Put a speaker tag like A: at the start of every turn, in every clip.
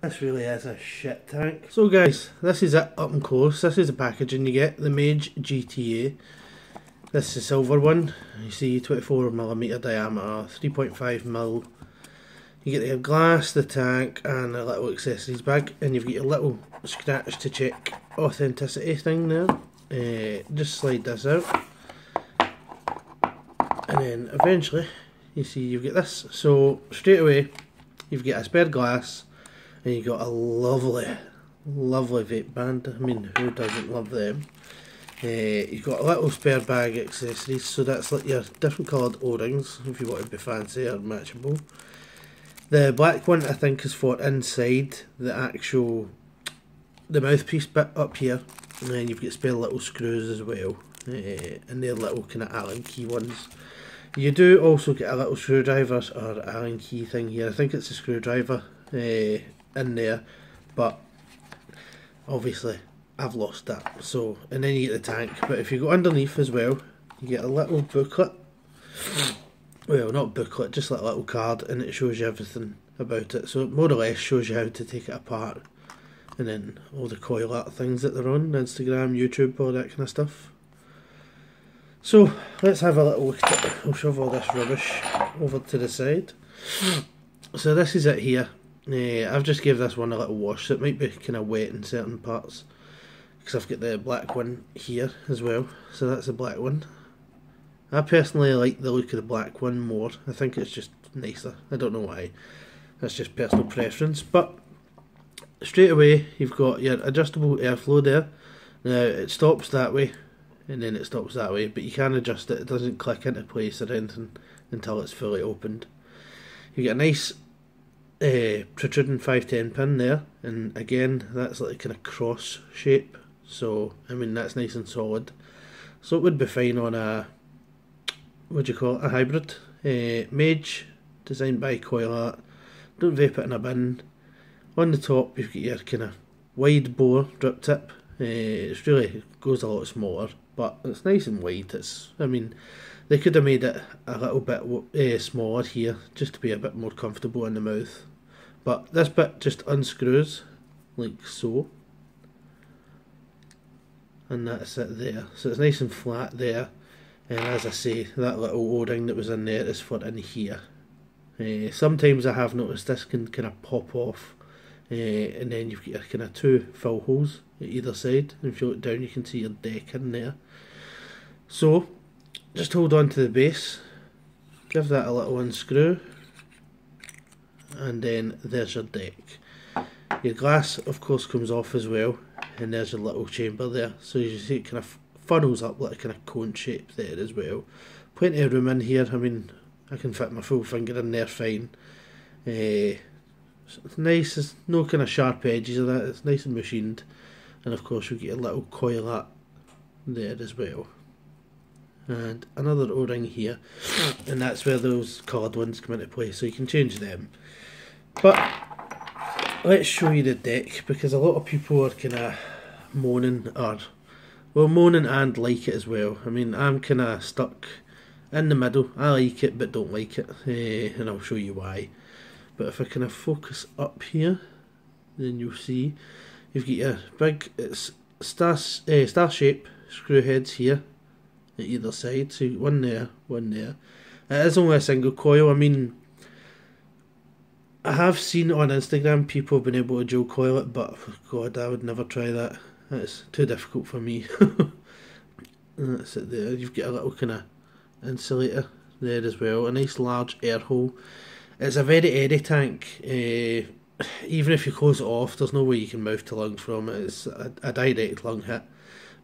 A: This really is a shit tank. So guys, this is it up and close. This is the packaging you get, the Mage GTA. This is the silver one. You see 24mm diameter, 3.5mm. You get the glass, the tank and a little accessories bag, and you've got your little scratch to check authenticity thing there. Just slide this out. And then eventually, you see you've got this. So straight away, you've got a spare glass, and you've got a lovely, lovely vape band. I mean, who doesn't love them? You've got a little spare bag accessories, so that's like your different coloured O-rings, if you want to be fancy or matchable. The black one I think is for inside the mouthpiece bit up here, and then you've got spare little screws as well, and they're little kind of Allen key ones. You do also get a little screwdriver or Allen key thing here. I think it's a screwdriver in there, but obviously I've lost that. So, and then you get the tank. But if you go underneath as well, you get a little booklet. Well, not booklet, just like a little card, and it shows you everything about it. So it more or less shows you how to take it apart, and then all the CoilArt things that they're on, Instagram, YouTube, all that kind of stuff. So let's have a little look at it. I'll shove all this rubbish over to the side. So this is it here. I've just gave this one a little wash, so it might be kind of wet in certain parts, because I've got the black one here as well. So that's the black one. I personally like the look of the black one more. I think it's just nicer. I don't know why. That's just personal preference. But straight away you've got your adjustable airflow there. Now it stops that way, and then it stops that way, but you can adjust it. It doesn't click into place or anything until it's fully opened. You get a nice protruding 510 pin there, and again that's like a kind of cross shape, so I mean that's nice and solid. So it would be fine on a, what do you call it, a hybrid. Mage, designed by CoilArt. Don't vape it in a bin. On the top you've got your kind of wide bore drip tip. It really goes a lot smaller, but it's nice and wide. I mean, they could have made it a little bit smaller here, just to be a bit more comfortable in the mouth. But this bit just unscrews, like so. And that's it there. So it's nice and flat there. And as I say, that little O-ring that was in there is for in here. Sometimes I have noticed this can kind of pop off. And then you've got your kind of two fill holes at either side. And if you look down you can see your deck in there. So just hold on to the base, give that a little unscrew, and then there's your deck. Your glass of course comes off as well, and there's your little chamber there. So you see it kind of funnels up like a kind of cone shape there as well. Plenty of room in here. I mean, I can fit my full finger in there fine. It's nice, there's no kind of sharp edges of that, it's nice and machined. And of course you get a little CoilArt there as well. And another O-ring here, and that's where those coloured ones come into play, so you can change them. But let's show you the deck, because a lot of people are kind of moaning, moaning and like it as well. I mean, I'm kind of stuck in the middle. I like it but don't like it, and I'll show you why. But if I kind of focus up here, then you'll see you've got your big star shape screw heads here at either side. So one there, one there. It is only a single coil. I mean, I have seen on Instagram people have been able to dual coil it, but God, I would never try that. It's too difficult for me. And that's it there. You've got a little kind of insulator there as well. A nice large air hole. It's a very airy tank. Even if you close it off, there's no way you can mouth to lungs from it. It's a direct lung hit.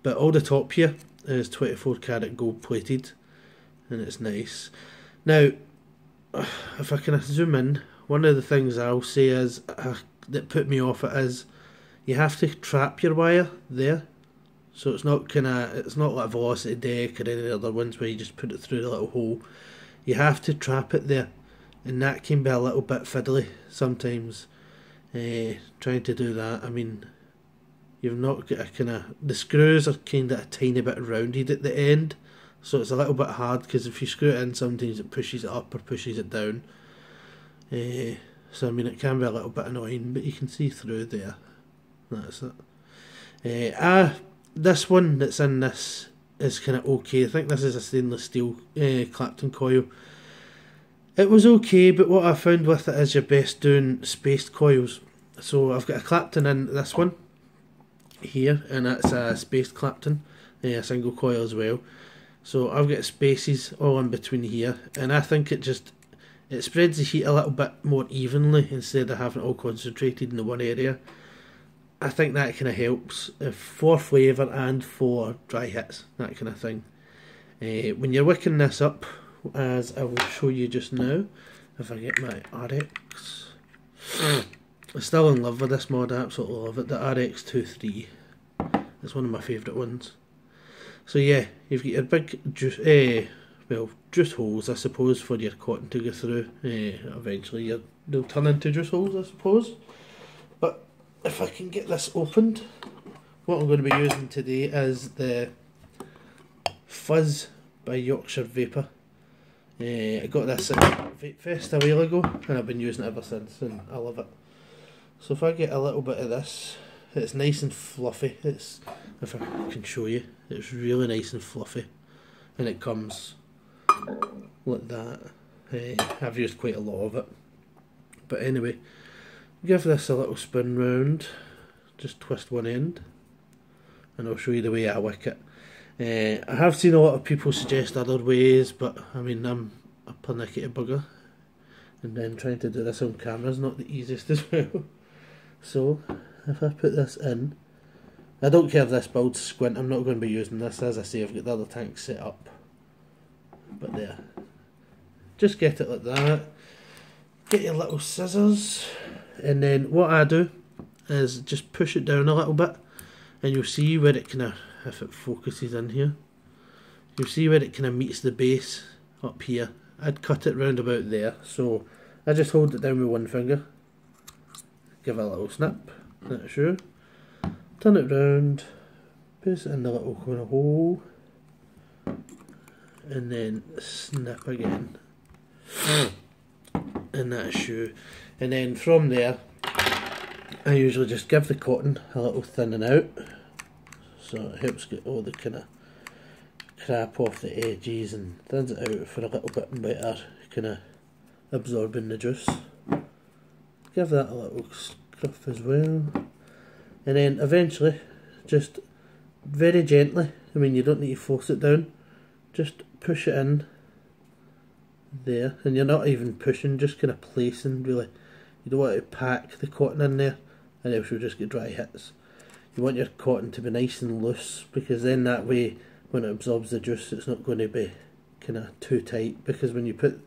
A: But all the top here is 24 karat gold plated, and it's nice. Now, if I can zoom in, one of the things I'll say is that put me off it is you have to trap your wire there. So it's not like Velocity Deck or any other ones where you just put it through the little hole. You have to trap it there, and that can be a little bit fiddly sometimes. Trying to do that, I mean, you've not got a kind of, the screws are kind of a tiny bit rounded at the end, so it's a little bit hard, because if you screw it in sometimes it pushes it up or pushes it down. So I mean it can be a little bit annoying, but you can see through there. That's it. This one that's in this is kind of okay. I think this is a stainless steel Clapton coil. It was okay, but what I found with it is you're best doing spaced coils. So I've got a Clapton in this one here, and that's a spaced Clapton, a single coil as well. So I've got spaces all in between here, and I think it spreads the heat a little bit more evenly instead of having it all concentrated in the one area. I think that kind of helps for flavour and for dry hits, that kind of thing. When you're wicking this up, as I will show you just now, if I get my RX, I'm still in love with this mod, I absolutely love it, the RX23, it's one of my favourite ones. So yeah, you've got your big juice holes, I suppose, for your cotton to go through. Eventually they'll turn into juice holes, I suppose. But if I can get this opened, what I'm going to be using today is the Fuzz by Yorkshire Vapor. I got this at Vape Fest a while ago, and I've been using it ever since, and I love it. So if I get a little bit of this, it's nice and fluffy. If I can show you, it's really nice and fluffy, and it comes like that. I've used quite a lot of it. But anyway, give this a little spin round, just twist one end, and I'll show you the way I wick it. I have seen a lot of people suggest other ways, but I mean, I'm a pernickety bugger, and then trying to do this on camera is not the easiest as well. So if I put this in, I don't care if this builds squint, I'm not going to be using this. As I say, I've got the other tank set up, but there, just get it like that. Get your little scissors, and then what I do is just push it down a little bit, and you'll see where it kind of, if it focuses in here, you'll see where it kind of meets the base up here. I'd cut it round about there, so I just hold it down with one finger, give it a little snip, that's sure, turn it round, place it in the little kind of hole, and then snip again, and that's shoe. And then from there, I usually just give the cotton a little thinning out, so it helps get all the kind of crap off the edges and thins it out for a little bit better kind of absorbing the juice. Give that a little scruff as well, and then eventually just very gently, I mean you don't need to force it down, just push it in there, and you're not even pushing, just kind of placing really. You don't want to pack the cotton in there and else you'll just get dry hits. You want your cotton to be nice and loose, because then that way when it absorbs the juice it's not going to be kind of too tight, because when you put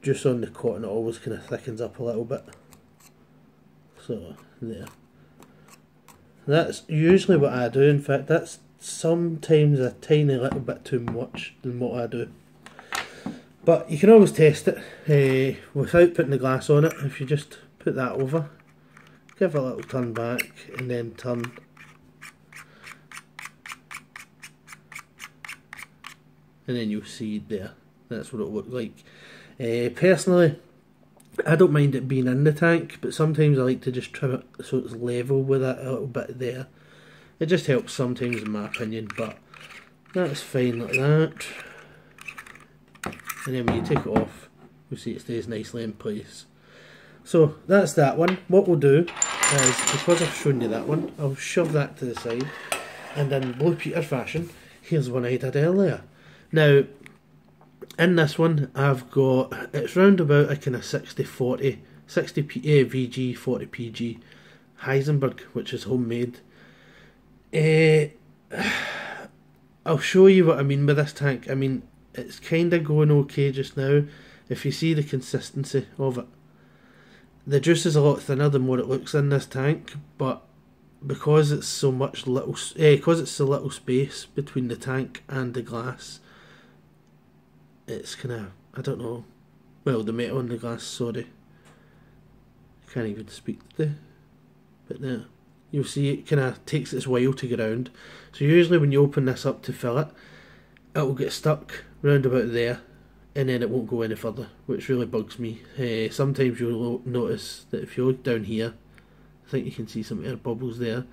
A: juice on the cotton it always kind of thickens up a little bit. So there. That's usually what I do. In fact, that's sometimes a tiny little bit too much than what I do. But you can always test it without putting the glass on it. If you just put that over, give it a little turn back, and then turn. And then you'll see there. That's what it'll look like. Personally, I don't mind it being in the tank, but sometimes I like to just trim it so it's level with it a little bit there. It just helps sometimes in my opinion, but that's fine like that. And then when you take it off, you'll see it stays nicely in place. So that's that one. What we'll do is, because I've shown you that one, I'll shove that to the side, and in Blue Peter fashion, here's one I did earlier. Now, in this one, I've got, it's round about a kind of 60-40, 60 VG, 40 PG Heisenberg, which is homemade. I'll show you what I mean by this tank. I mean, it's kind of going okay just now. If you see the consistency of it, the juice is a lot thinner than what it looks in this tank, but because it's so much little, because it's so little space between the tank and the glass, it's kind of, I don't know, well, the metal in the glass, sorry, I can't even speak today, but there, you'll see it kind of takes its while to get round. So usually when you open this up to fill it, it will get stuck round about there, and then it won't go any further, which really bugs me. Sometimes you'll notice that if you look down here, I think you can see some air bubbles there,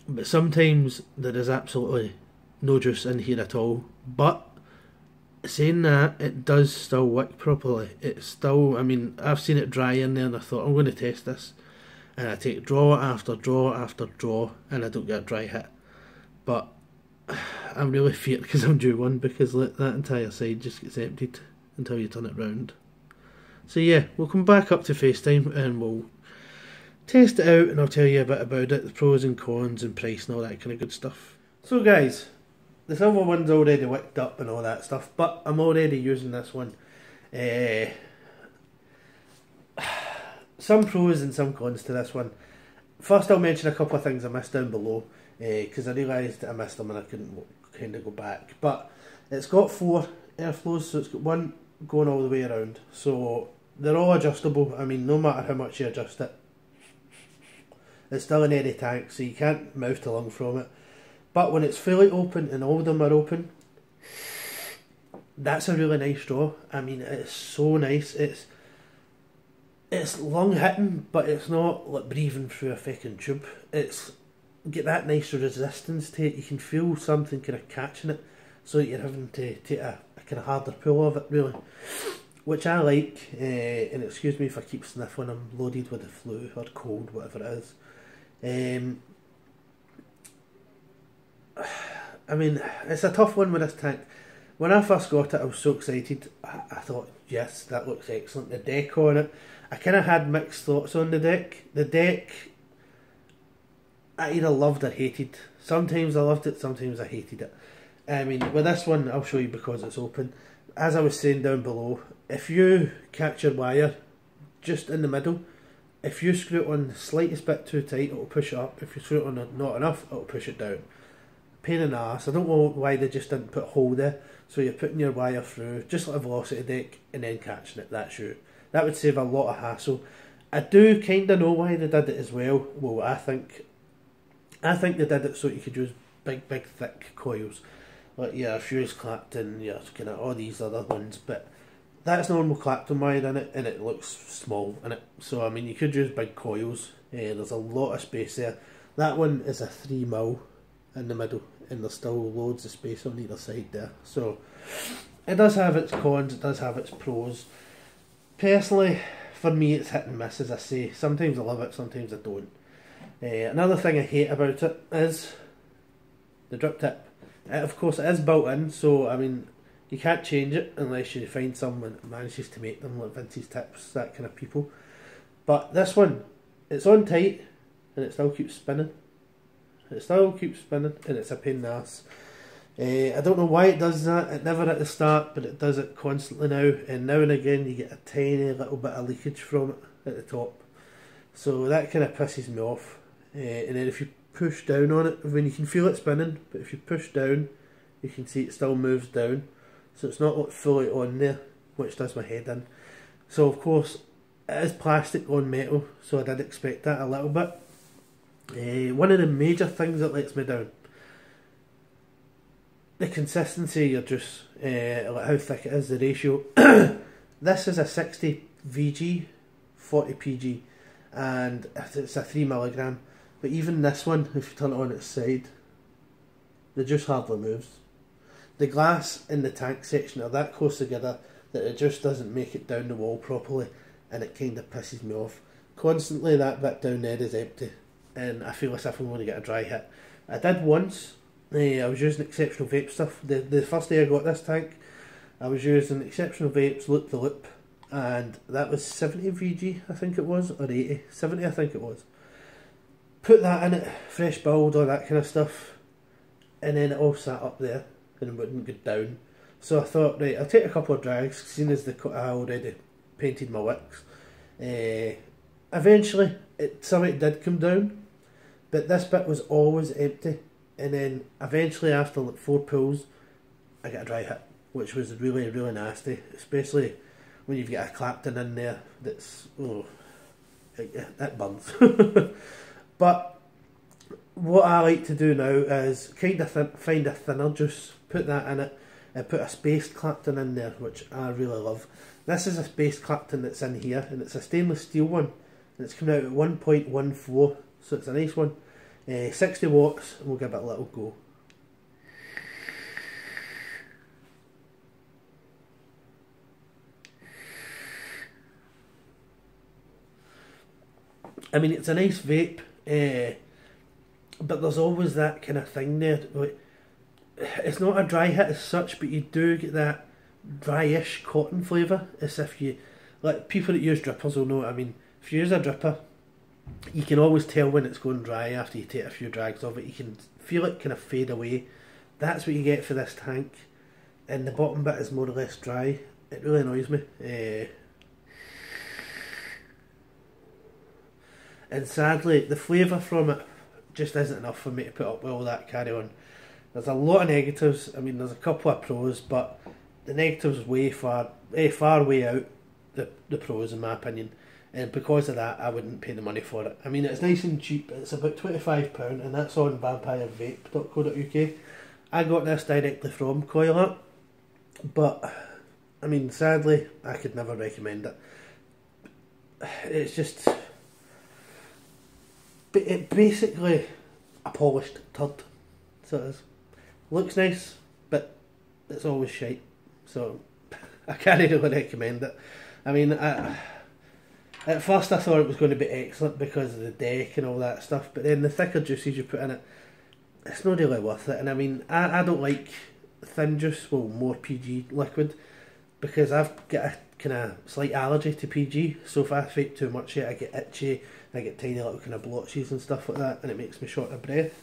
A: but sometimes there is absolutely no juice in here at all. But saying that, it does still wick properly. It's still, I mean, I've seen it dry in there and I thought, I'm going to test this, and I take draw after draw after draw and I don't get a dry hit. But I'm really feared because I'm due one, because that entire side just gets emptied until you turn it round. So yeah, we'll come back up to FaceTime and we'll test it out, and I'll tell you a bit about it, the pros and cons and price and all that kind of good stuff. So guys, the silver one's already wicked up and all that stuff, but I'm already using this one. Some pros and some cons to this one. First, I'll mention a couple of things I missed down below, because I realised that I missed them and I couldn't kind of go back. But it's got 4 airflows, so it's got one going all the way around. So they're all adjustable. I mean, no matter how much you adjust it, it's still an airy tank, so you can't mouth to lung from it. But when it's fully open and all of them are open, that's a really nice draw. I mean, it's so nice. It's lung hitting, but it's not like breathing through a fucking tube. It's get that nice resistance to it. You can feel something kind of catching it, so you're having to take a kind of harder pull of it, really, which I like. And excuse me if I keep sniffling, I'm loaded with the flu or cold, whatever it is. I mean, it's a tough one with this tank. When I first got it, I was so excited. I thought, yes, that looks excellent. The deck on it, I kind of had mixed thoughts on the deck. The deck, I either loved or hated. Sometimes I loved it, sometimes I hated it. I mean, with this one, I'll show you because it's open. As I was saying down below, if you catch your wire just in the middle, if you screw it on the slightest bit too tight, it'll push it up. If you screw it on not enough, it'll push it down. Pain in the arse. I don't know why they just didn't put a hole there, so you're putting your wire through just like a velocity deck and then catching it. That's you. That would save a lot of hassle. I do kind of know why they did it as well. Well, I think they did it so you could use big thick coils like your fuse Clapton, your kind of all these other ones, but that's normal Clapton wire in it and it looks small in it. So I mean, you could use big coils. There's a lot of space there. That one is a 3mm in the middle, and there's still loads of space on either side there. So it does have its cons, it does have its pros. Personally, for me, it's hit and miss, as I say. Sometimes I love it, sometimes I don't. Another thing I hate about it is the drip tip. Of course, it is built in, so I mean, you can't change it unless you find someone that manages to make them, like Vintage Tips, that kind of people. But this one, it's on tight and it still keeps spinning. It still keeps spinning and it's a pain in the ass. I don't know why it does that. It never at the start, but it does it constantly now. And now and again you get a tiny little bit of leakage from it at the top. So that kind of pisses me off. And then if you push down on it, when you can feel it spinning, but if you push down, you can see it still moves down. So it's not like fully on there, which does my head in. So of course, it is plastic on metal, so I did expect that a little bit. One of the major things that lets me down, the consistency of your juice, like how thick it is, the ratio. This is a 60 VG, 40 PG, and it's a 3mg. But even this one, if you turn it on its side, the juice hardly moves. The glass in the tank section are that close together that it just doesn't make it down the wall properly, and it kind of pisses me off. Constantly that bit down there is empty, and I feel as if I'm going to get a dry hit. I did once. I was using Exceptional Vape stuff. The first day I got this tank, I was using Exceptional Vapes Loop the Loop, and that was 70 VG, I think it was, or 80. 70, I think it was. Put that in it, fresh build, all that kind of stuff, and then it all sat up there and it wouldn't go down. So I thought, right, I'll take a couple of drags, seeing as I already painted my wicks. Eventually, something did come down, but this bit was always empty. And then eventually, after like 4 pulls, I got a dry hit, which was really, really nasty, especially when you've got a Clapton in there that's, oh, it burns. But what I like to do now is kind of find a thinner juice, put that in it, I put a spaced Clapton in there, which I really love. This is a spaced Clapton that's in here, and it's a stainless steel one, and it's coming out at 1.14, so it's a nice one. 60 watts, and we'll give it a little go. I mean, it's a nice vape, but there's always that kind of thing there. It's not a dry hit as such, but you do get that dryish cotton flavour, as if you, like people that use drippers will know what I mean. If you use a dripper, you can always tell when it's going dry after you take a few drags of it. You can feel it kind of fade away. That's what you get for this tank, and the bottom bit is more or less dry. It really annoys me. And sadly, the flavour from it just isn't enough for me to put up with all that carry on. There's a lot of negatives. I mean, there's a couple of pros, but the negatives far way out the pros in my opinion. And because of that, I wouldn't pay the money for it. I mean, it's nice and cheap. It's about £25, and that's on vampirevape.co.uk. I got this directly from CoilArt, but I mean, sadly, I could never recommend it. It's just, it basically a polished turd. So it is. Looks nice, but it's always shite. So I can't really recommend it. I mean, at first I thought it was going to be excellent because of the deck and all that stuff, but then the thicker juices you put in it, it's not really worth it. And I mean, I don't like thin juice, well, more PG liquid, because I've got a kind of slight allergy to PG, so if I vape too much I get itchy, I get tiny little kind of blotches and stuff like that, and it makes me short of breath,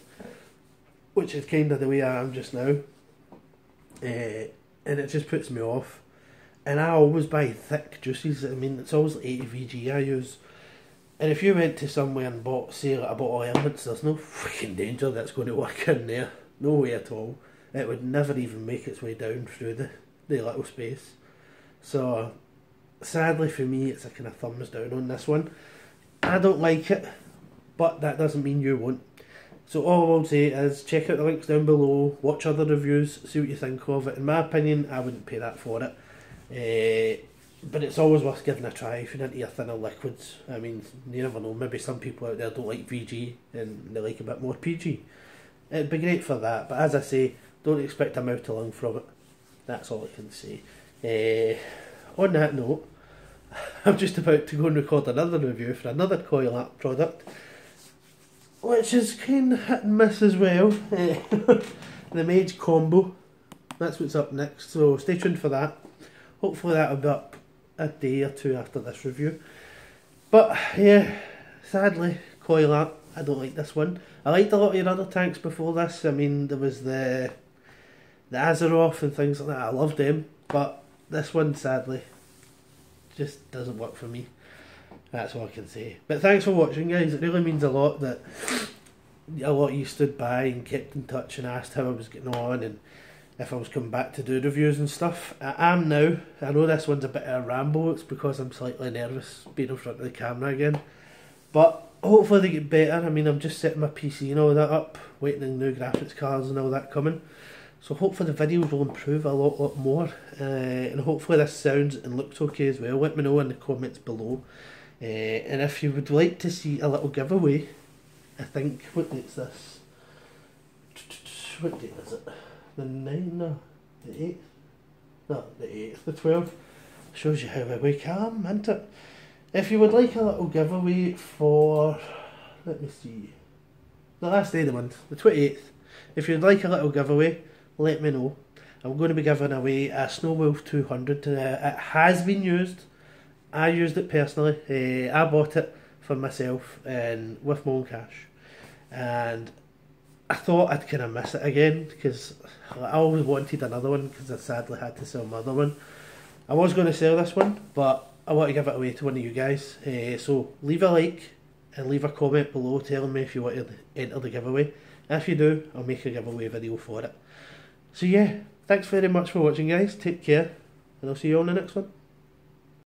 A: which is kind of the way I am just now, and it just puts me off. And I always buy thick juices. I mean, it's always like 80 VG I use. And if you went to somewhere and bought, say, like a bottle of Elements, there's no freaking danger that's going to work in there. No way at all. It would never even make its way down through the little space. So, sadly for me, it's a kind of thumbs down on this one. I don't like it, but that doesn't mean you won't. So all I will say is, check out the links down below, watch other reviews, see what you think of it. In my opinion, I wouldn't pay that for it. But it's always worth giving a try if you're into your thinner liquids. I mean, you never know, maybe some people out there don't like VG and they like a bit more PG. It'd be great for that, but as I say, don't expect a mouth to lung from it. That's all I can say. On that note, I'm just about to go and record another review for another CoilArt product, which is kind of hit and miss as well. The Mage combo. That's what's up next, so stay tuned for that. Hopefully that'll be up a day or two after this review. But yeah, sadly, CoilArt, I don't like this one. I liked a lot of your other tanks before this. I mean, there was the Azeroth and things like that. I loved them, but this one, sadly, just doesn't work for me. That's all I can say. But thanks for watching, guys. It really means a lot that a lot of you stood by and kept in touch and asked how I was getting on and if I was coming back to do reviews and stuff. I am now. I know this one's a bit of a ramble. It's because I'm slightly nervous being in front of the camera again. But hopefully they get better. I mean, I'm just setting my PC and all that up, waiting on new graphics cards and all that coming. So hopefully the videos will improve a lot more. And hopefully this sounds and looks okay as well. Let me know in the comments below. And if you would like to see a little giveaway, I think, what date's this? What date is it? The 9th? No, the 8th? No, the 8th, the 12th. Shows you how awake I am, isn't it? If you would like a little giveaway for, let me see, the last day of the month, the 28th. If you'd like a little giveaway, let me know. I'm going to be giving away a Snowwolf 200. It has been used. I used it personally. I bought it for myself and with my own cash. And I thought I'd kind of miss it again because I always wanted another one because I sadly had to sell my other one. I was going to sell this one, but I want to give it away to one of you guys. So leave a like and leave a comment below telling me if you want to enter the giveaway. If you do, I'll make a giveaway video for it. So yeah, thanks very much for watching, guys. Take care, and I'll see you on the next one.